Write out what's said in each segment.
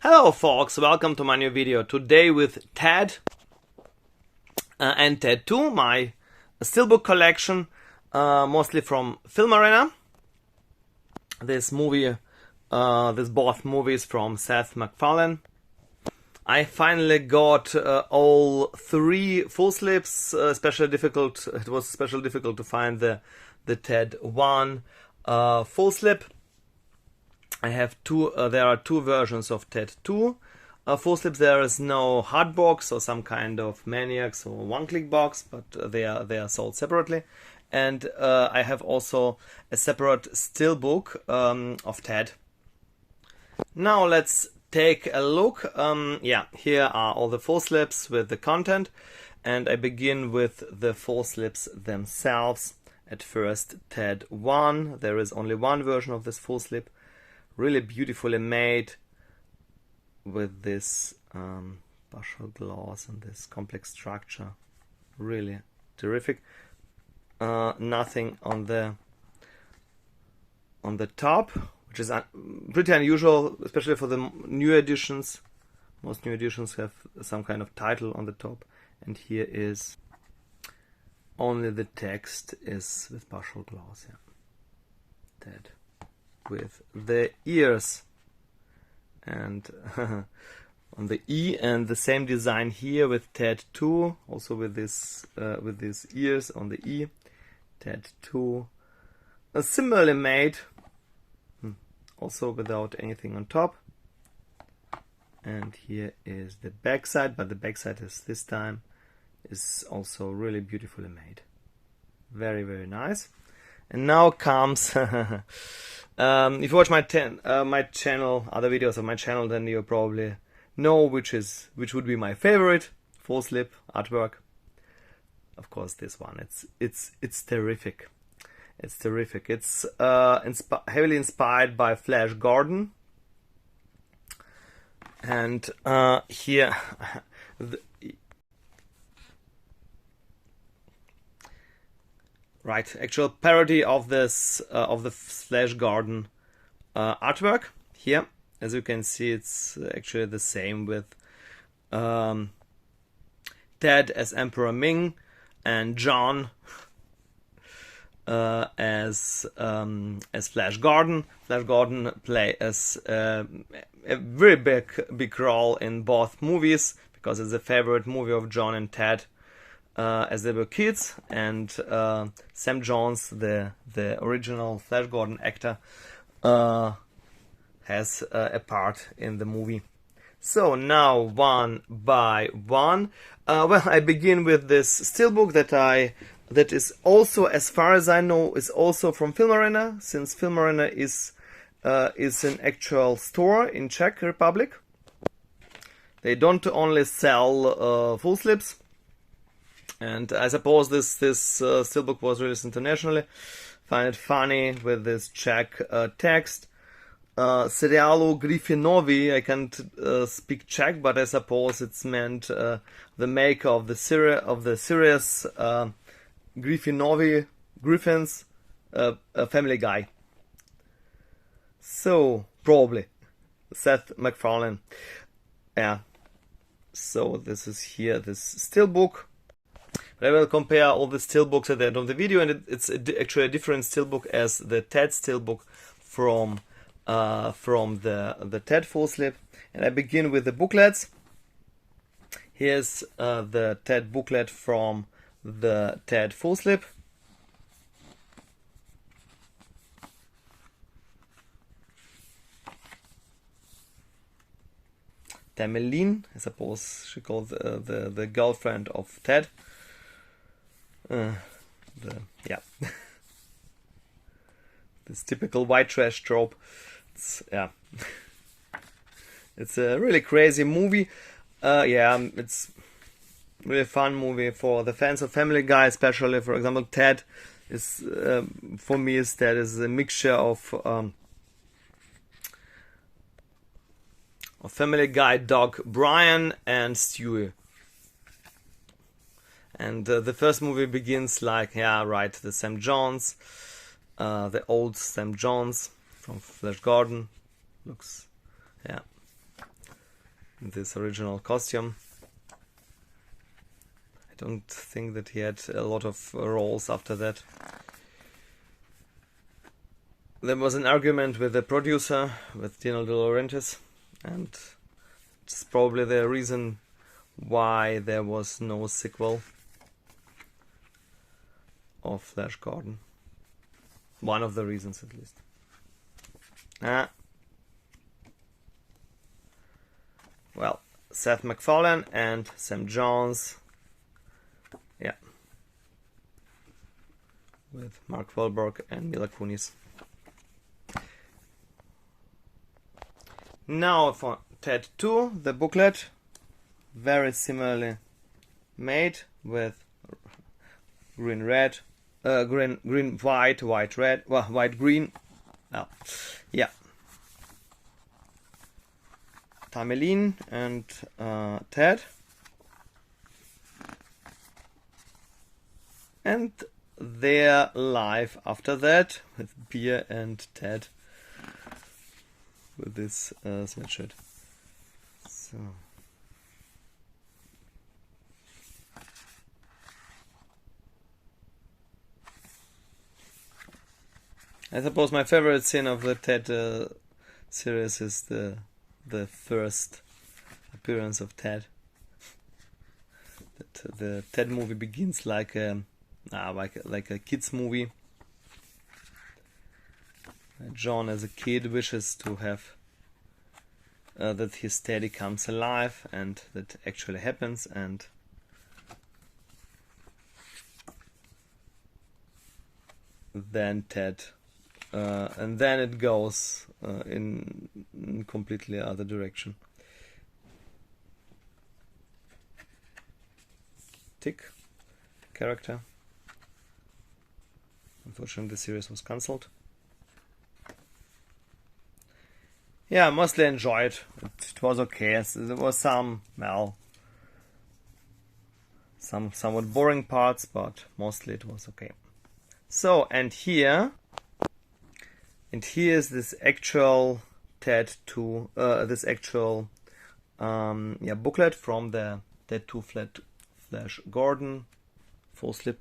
Hello folks, welcome to my new video. Today with Ted and Ted 2, my Steelbook collection, mostly from Filmarena. This both movies from Seth MacFarlane. I finally got all three FullSlips. It was especially difficult to find the Ted 1 FullSlip. I have two. There are two versions of Ted 2 FullSlips. There is no hard box or some kind of maniacs or one-click box, but they are sold separately. And I have also a separate Steelbook of Ted. Now let's take a look. Here are all the FullSlips with the content, and I begin with the FullSlips themselves. At first, Ted 1. There is only one version of this FullSlip. Really beautifully made with this partial gloss and this complex structure. Really terrific. Nothing on the top, which is pretty unusual, especially for the new editions. Most new editions have some kind of title on the top, and here is only the text is with partial gloss. Yeah, Ted. With the ears and on the E, and the same design here with Ted 2, also with these ears on the E. Ted 2, similarly made, also without anything on top. And here is the backside, but the backside is this time is also really beautifully made. Very, very nice. And now comes if you watch my channel, other videos of my channel, then you probably know which would be my favorite FullSlip artwork. Of course, this one. It's terrific. It's terrific. It's heavily inspired by Flash Gordon, and here. Right, actual parody of this of the Flash Gordon artwork. Here, as you can see, it's actually the same with Ted as Emperor Ming and John as Flash Gordon. Flash Gordon play as a very big role in both movies because it's a favorite movie of John and Ted. As they were kids, and Sam Jones, the original Flash Gordon actor, has a part in the movie. So now one by one, I begin with this Steelbook that is also, as far as I know, is also from Filmarena, since Filmarena is an actual store in Czech Republic. They don't only sell FullSlips. And I suppose this Steelbook was released internationally. Find it funny with this Czech text. Serialu Griffinovi. I can't speak Czech, but I suppose it's meant the maker of the series Griffinovi Griffins, a Family Guy. So probably Seth MacFarlane. Yeah. So this is here this Steelbook. I will compare all the Steelbooks at the end of the video, and it's actually a different Steelbook as the Ted Steelbook from the Ted FullSlip. And I begin with the booklets. Here's the Ted booklet from the Ted FullSlip. Tameline, I suppose she called the girlfriend of Ted. This typical white trash trope. It's a really crazy movie. It's really fun movie for the fans of Family Guy, especially. For example, Ted is for me Ted is a mixture of Family Guy dog Brian and Stewie. And the first movie begins like, the Sam Jones, the old Sam Jones from Flash Gordon. Looks, this original costume. I don't think that he had a lot of roles after that. There was an argument with the producer, with Dino De Laurentiis, and it's probably the reason why there was no sequel of Flash Gordon. One of the reasons, at least. Well, Seth MacFarlane and Sam Jones. Yeah. With Mark Wahlberg and Mila Kunis. Now for Ted 2, the booklet. Very similarly made with green red, green white, white red, well, white green. Oh, yeah. Tamerlane and Ted. And their life after that with Beer and Ted with this sweatshirt. So. I suppose my favorite scene of the Ted series is the first appearance of Ted. The Ted movie begins like a kids movie. John, as a kid, wishes to have that his Teddy comes alive, and that actually happens. And then Ted. And then it goes in completely other direction. Tick character. Unfortunately, the series was cancelled. Yeah, I mostly enjoyed it. It was okay. There was some, well, some somewhat boring parts, but mostly it was okay. So, and here's this actual Ted 2, this actual booklet from the Ted 2 Flash Gordon FullSlip.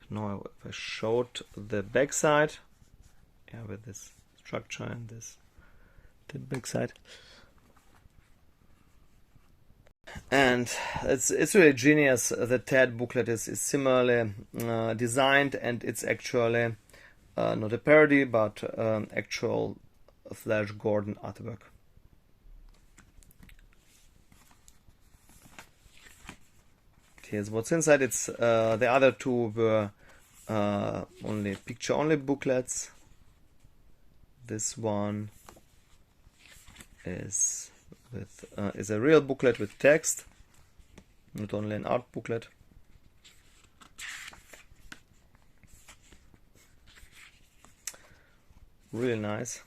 Now if I showed the backside, yeah, with this structure and this backside, and it's really genius. The Ted booklet is similarly designed, and it's actually not a parody, but actual Flash Gordon artwork. Here's what's inside. It's the other two were only picture-only booklets. This one is a real booklet with text, not only an art booklet. Really nice.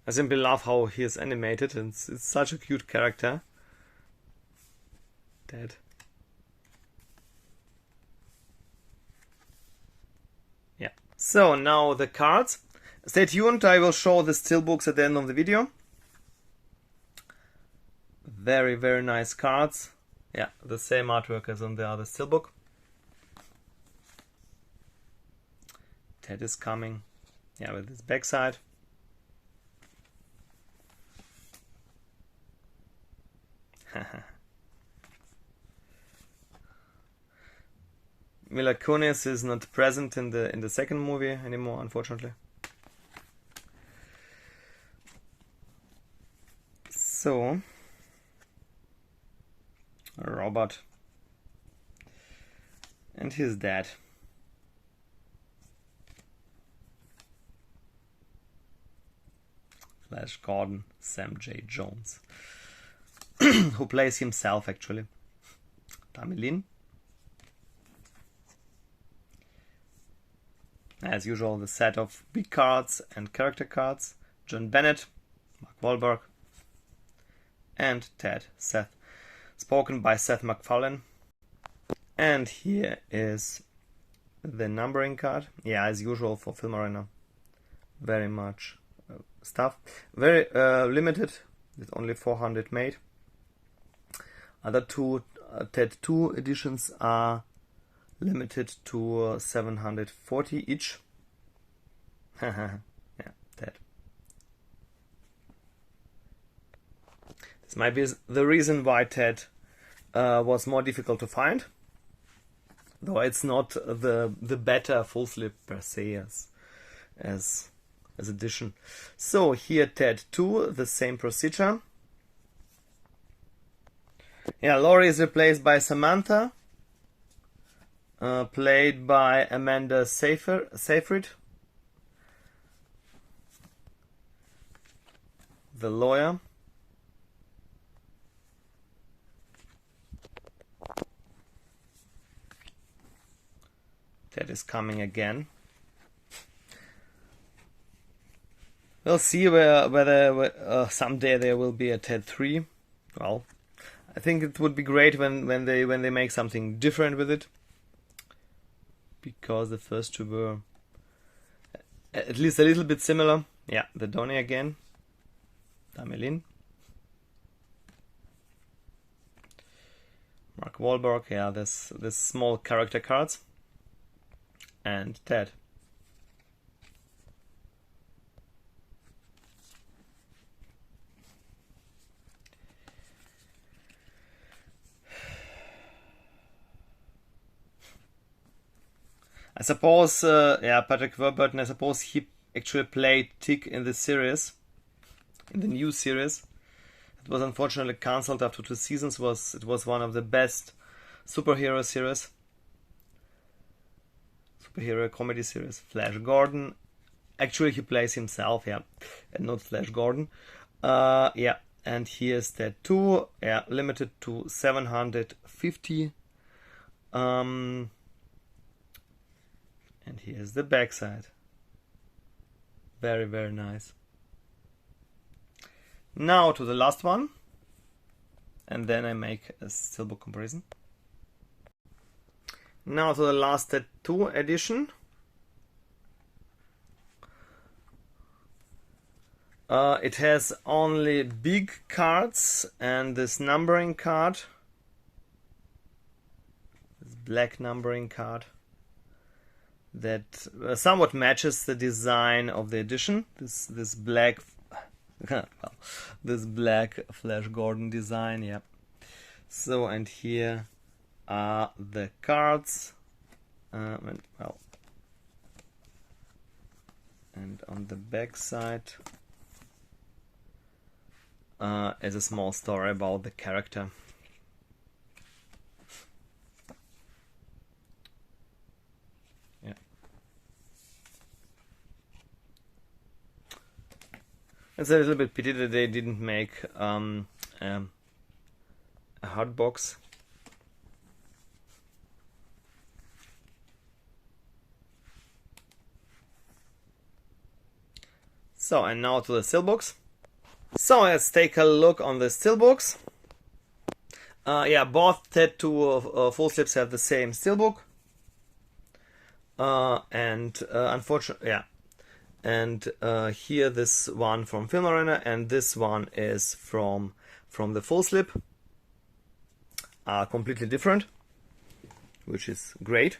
I simply love how he is animated, and it's such a cute character. Dead. Yeah. So now the cards. Stay tuned, I will show the Steelbooks at the end of the video. Very, very nice cards. Yeah, the same artwork as on the other Steelbook. Ted is coming. Yeah, with his backside. Mila Kunis is not present in the second movie anymore, unfortunately. So, And he's dead. Flash Gordon, Sam J. Jones, who plays himself actually. Tamilin. As usual, the set of big cards and character cards. John Bennett, Mark Wahlberg, and Ted, Seth. Spoken by Seth MacFarlane. And here is the numbering card. Yeah, as usual for Filmarena. Very much stuff. Very limited, with only 400 made. Other two TED 2 editions are limited to 740 each. Yeah, TED. This might be the reason why TED was more difficult to find. Though it's not the better FullSlip per se as edition. So here TED 2, the same procedure. Yeah, Laurie is replaced by Samantha, played by Amanda Seyfried, the lawyer. Ted is coming again. We'll see whether someday there will be a TED 3. Well, I think it would be great when they make something different with it, because the first two were at least a little bit similar. Yeah, the Donnie again, Damelin, Mark Wahlberg. Yeah, this small character cards, and Ted. I suppose, yeah, Patrick Warburton, I suppose he actually played Tick in this series, in the new series. It was unfortunately cancelled after 2 seasons. It was one of the best superhero series. Superhero comedy series. Flash Gordon. Actually, he plays himself, yeah, and not Flash Gordon. Yeah, and here's that 2, yeah, limited to 750. And here's the backside. Very, very nice. Now to the last one. And then I make a Steelbook comparison. Now to the last tattoo edition. It has only big cards and this numbering card. This black numbering card that somewhat matches the design of the edition. This black, well, this black Flash Gordon design, yeah. So, and here are the cards, and, well, and on the back side is a small story about the character. It's a little bit pity that they didn't make a hard box. So, and now to the Steelbooks. So let's take a look on the Steelbooks. Yeah, both TED 2 FullSlips have the same Steelbook. And unfortunately, yeah. And here this one from Filmarena, and this one is from the FullSlip. Are completely different, which is great.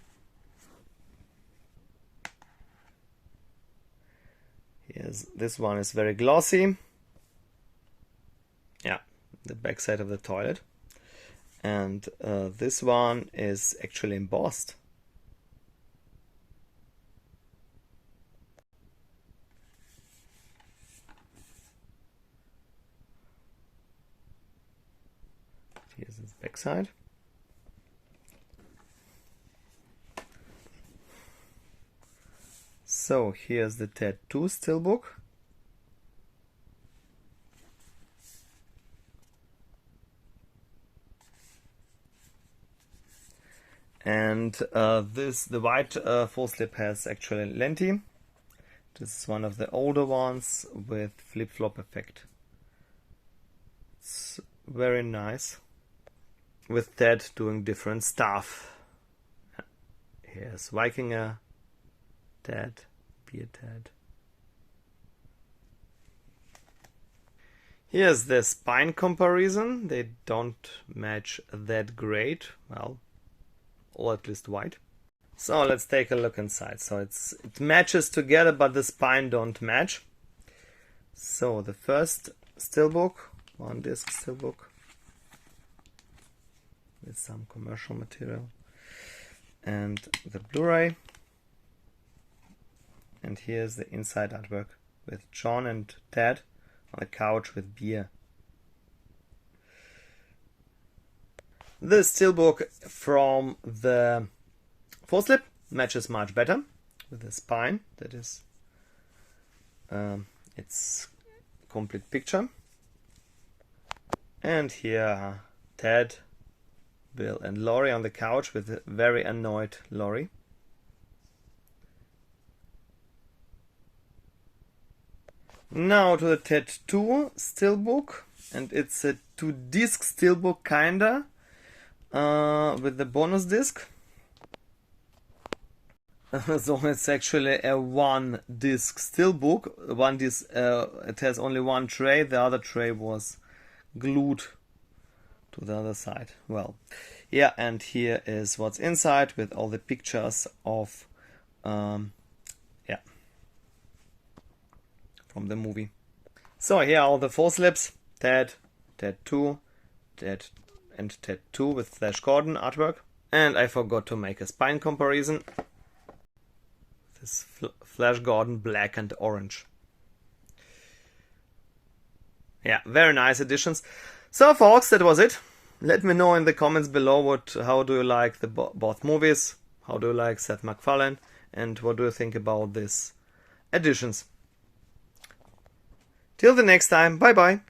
Yes, this one is very glossy. Yeah, the backside of the toilet. And this one is actually embossed. Here's his backside. So here's the Ted 2 Steelbook. And the white FullSlip has actually lenti. This is one of the older ones with flip-flop effect. It's very nice. With Ted doing different stuff. Here's Vikinger, Ted, Beer Ted. Here's the spine comparison. They don't match that great. Well, or at least white. So let's take a look inside. So it matches together, but the spine don't match. So the first Steelbook, one disc Steelbook with some commercial material, and the Blu-ray. And here's the inside artwork with John and Ted on a couch with beer. The Steelbook from the FullSlip matches much better with the spine. That is its complete picture. And here are Ted, Bill and Laurie on the couch with a very annoyed Laurie. Now to the Ted 2 Steelbook, and it's a 2-disc Steelbook kinda, with the bonus disc. So it's actually a 1-disc Steelbook. One disc, it has only one tray. The other tray was glued to the other side. Well, yeah, and here is what's inside with all the pictures of, from the movie. So here are all the FullSlips: Ted, Ted 2, Ted and Ted 2 with Flash Gordon artwork. And I forgot to make a spine comparison. This Flash Gordon black and orange. Yeah, very nice editions. So folks, that was it. Let me know in the comments below how do you like both movies, how do you like Seth MacFarlane, and what do you think about these editions. Till the next time, bye bye.